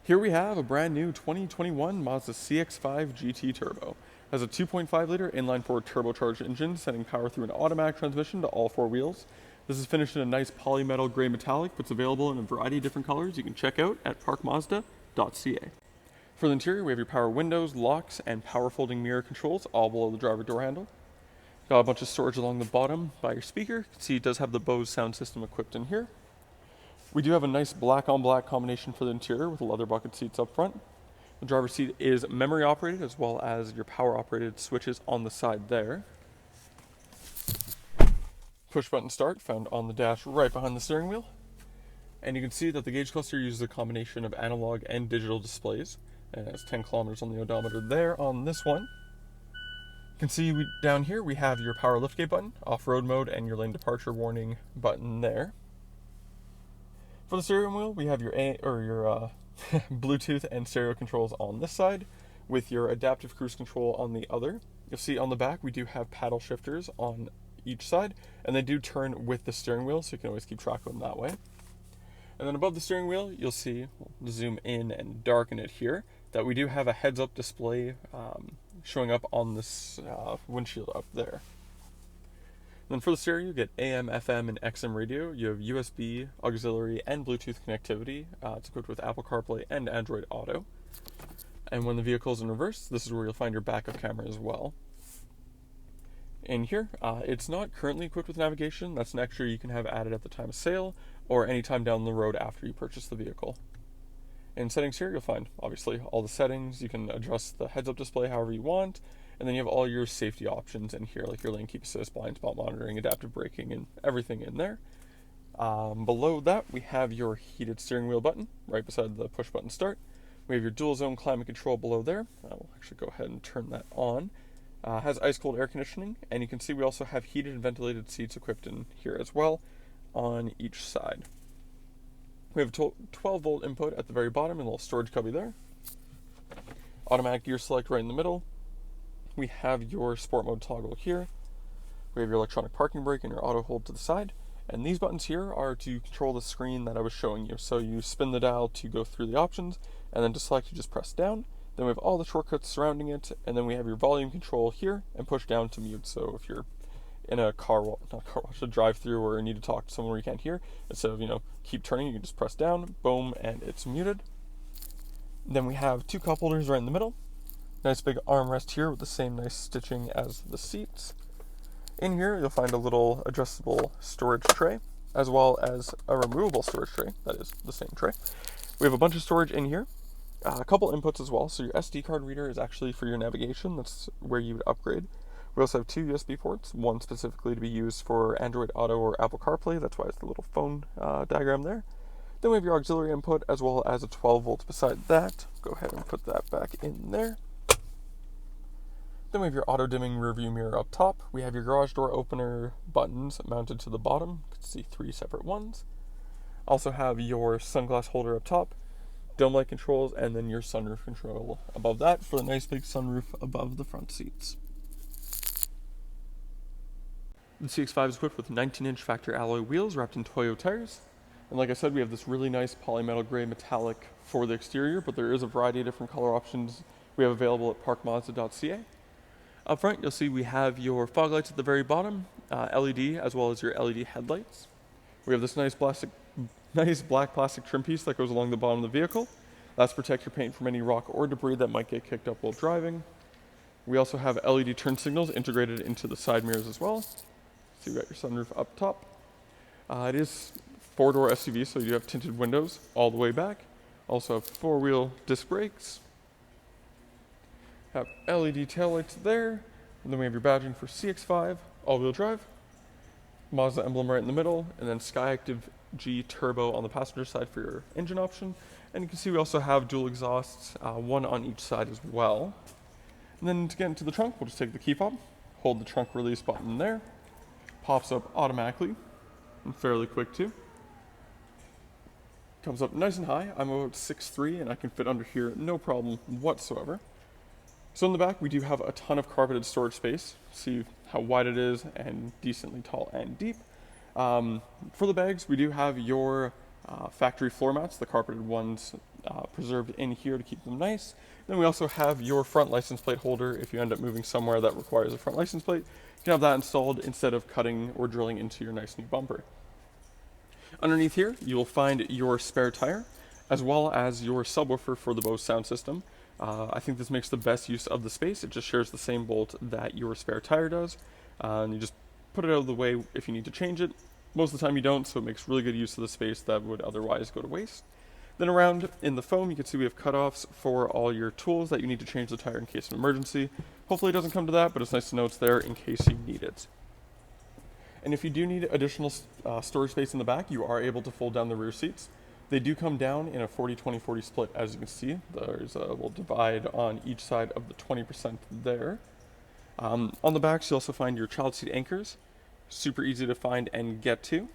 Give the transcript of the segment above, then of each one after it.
Here we have a brand new 2021 Mazda CX-5 GT Turbo. It has a 2.5 liter inline-4 turbocharged engine, sending power through an automatic transmission to all four wheels. This is finished in a nice polymetal grey metallic, but it's available in a variety of different colors you can check out at parkmazda.ca. For the interior, we have your power windows, locks, and power folding mirror controls, all below the driver door handle. Got a bunch of storage along the bottom by your speaker. You can see it does have the BOSE sound system equipped in here. We do have a nice black on black combination for the interior with leather bucket seats up front. The driver's seat is memory operated as well as your power operated switches on the side there. Push button start found on the dash right behind the steering wheel. And you can see that the gauge cluster uses a combination of analog and digital displays. And it has 10 kilometers on the odometer there on this one. You can see down here we have your power liftgate button, off-road mode, and your lane departure warning button there. For the steering wheel, we have your Bluetooth and stereo controls on this side, with your adaptive cruise control on the other. You'll see on the back we do have paddle shifters on each side, and they do turn with the steering wheel, so you can always keep track of them that way. And then above the steering wheel, you'll see, we'll zoom in and darken it here, that we do have a heads-up display showing up on this windshield up there. Then for the stereo, you get AM, FM, and XM radio. You have USB, auxiliary, and Bluetooth connectivity. It's equipped with Apple CarPlay and Android Auto. And when the vehicle is in reverse, this is where you'll find your backup camera as well. In here, it's not currently equipped with navigation. That's an extra you can have added at the time of sale or anytime down the road after you purchase the vehicle. In settings here, you'll find, obviously, all the settings. You can adjust the heads-up display however you want. And then you have all your safety options in here, like your lane keep assist, blind spot monitoring, adaptive braking, and everything in there. Below that, we have your heated steering wheel button, right beside the push button start. We have your dual zone climate control below there. I will actually go ahead and turn that on. Has ice cold air conditioning, and you can see we also have heated and ventilated seats equipped in here as well on each side. We have a 12 volt input at the very bottom and a little storage cubby there. Automatic gear select right in the middle. We have your sport mode toggle here. We have your electronic parking brake and your auto hold to the side. And these buttons here are to control the screen that I was showing you. So you spin the dial to go through the options, and then to select you just press down. Then we have all the shortcuts surrounding it, and then we have your volume control here and push down to mute. So if you're in a a drive-through or you need to talk to someone where you can't hear, instead of, keep turning, you can just press down, boom, and it's muted. Then we have two cup holders right in the middle. Nice big armrest here with the same nice stitching as the seats. In here, you'll find a little adjustable storage tray, as well as a removable storage tray, that is the same tray. We have a bunch of storage in here, a couple inputs as well. So your SD card reader is actually for your navigation. That's where you would upgrade. We also have two USB ports, one specifically to be used for Android Auto or Apple CarPlay. That's why it's the little phone diagram there. Then we have your auxiliary input, as well as a 12 volts beside that. Go ahead and put that back in there. Then we have your auto dimming rearview mirror up top. We have your garage door opener buttons mounted to the bottom. You can see three separate ones. Also have your sunglass holder up top, dome light controls, and then your sunroof control above that for the nice big sunroof above the front seats. The CX-5 is equipped with 19-inch factory alloy wheels wrapped in Toyo tires. And like I said, we have this really nice polymetal gray metallic for the exterior, but there is a variety of different color options we have available at parkmazda.ca. Up front, you'll see we have your fog lights at the very bottom, LED, as well as your LED headlights. We have this nice black plastic trim piece that goes along the bottom of the vehicle. That's to protect your paint from any rock or debris that might get kicked up while driving. We also have LED turn signals integrated into the side mirrors as well. So you got your sunroof up top. It is four-door SUV, so you have tinted windows all the way back. Also have four-wheel disc brakes. Have LED taillights there, and then we have your badging for CX-5, all-wheel drive, Mazda emblem right in the middle, and then SkyActiv-G Turbo on the passenger side for your engine option. And you can see we also have dual exhausts, one on each side as well. And then to get into the trunk, we'll just take the key fob, hold the trunk release button there, pops up automatically, and fairly quick too. Comes up nice and high. I'm about 6'3", and I can fit under here no problem whatsoever. So in the back, we do have a ton of carpeted storage space. See how wide it is and decently tall and deep. For the bags, we do have your factory floor mats, the carpeted ones preserved in here to keep them nice. Then we also have your front license plate holder. If you end up moving somewhere that requires a front license plate, you can have that installed instead of cutting or drilling into your nice new bumper. Underneath here, you will find your spare tire, as well as your subwoofer for the BOSE sound system. I think this makes the best use of the space. It just shares the same bolt that your spare tire does. And you just put it out of the way if you need to change it. Most of the time you don't, so it makes really good use of the space that would otherwise go to waste. Then around in the foam, you can see we have cutoffs for all your tools that you need to change the tire in case of an emergency. Hopefully it doesn't come to that, but it's nice to know it's there in case you need it. And if you do need additional storage space in the back, you are able to fold down the rear seats. They do come down in a 40-20-40 split, as you can see. There's a little divide on each side of the 20% there. On the backs, you also find your child seat anchors. Super easy to find and get to.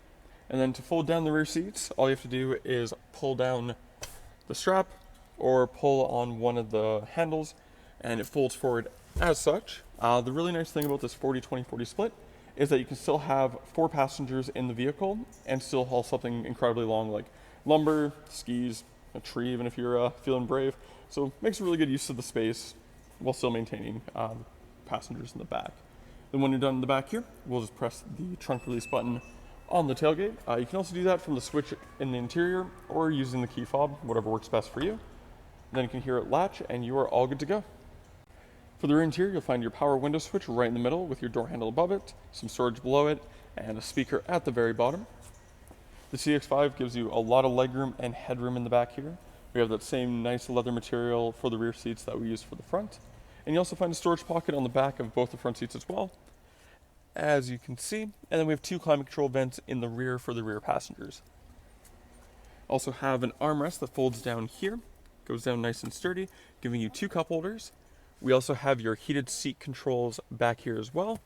And then to fold down the rear seats, all you have to do is pull down the strap or pull on one of the handles, and it folds forward as such. The really nice thing about this 40-20-40 split is that you can still have 4 passengers in the vehicle and still haul something incredibly long like lumber, skis, a tree, even if you're feeling brave. So it makes a really good use of the space while still maintaining passengers in the back. Then when you're done in the back here, we'll just press the trunk release button on the tailgate. You can also do that from the switch in the interior or using the key fob, whatever works best for you. Then you can hear it latch and you are all good to go. For the rear interior, you'll find your power window switch right in the middle with your door handle above it, some storage below it, and a speaker at the very bottom. The CX-5 gives you a lot of legroom and headroom in the back here. We have that same nice leather material for the rear seats that we used for the front. And you also find a storage pocket on the back of both the front seats as well, as you can see. And then we have 2 climate control vents in the rear for the rear passengers. Also have an armrest that folds down here, goes down nice and sturdy, giving you 2 cup holders. We also have your heated seat controls back here as well.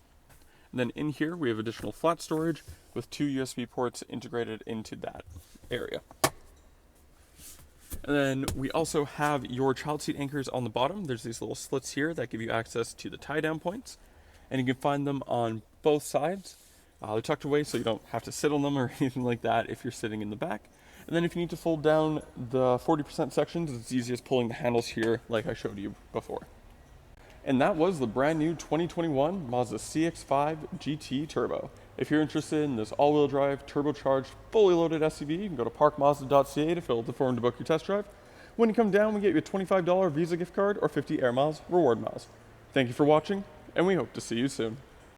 And then in here we have additional flat storage with 2 USB ports integrated into that area. And then we also have your child seat anchors on the bottom. There's these little slits here that give you access to the tie down points. And you can find them on both sides. They're tucked away so you don't have to sit on them or anything like that if you're sitting in the back. And then if you need to fold down the 40% sections, it's easy as pulling the handles here like I showed you before. And that was the brand new 2021 Mazda CX-5 GT Turbo. If you're interested in this all-wheel drive, turbocharged, fully loaded SUV, you can go to parkmazda.ca to fill out the form to book your test drive. When you come down, we get you a $25 Visa gift card or 50 Air Miles reward miles. Thank you for watching, and we hope to see you soon.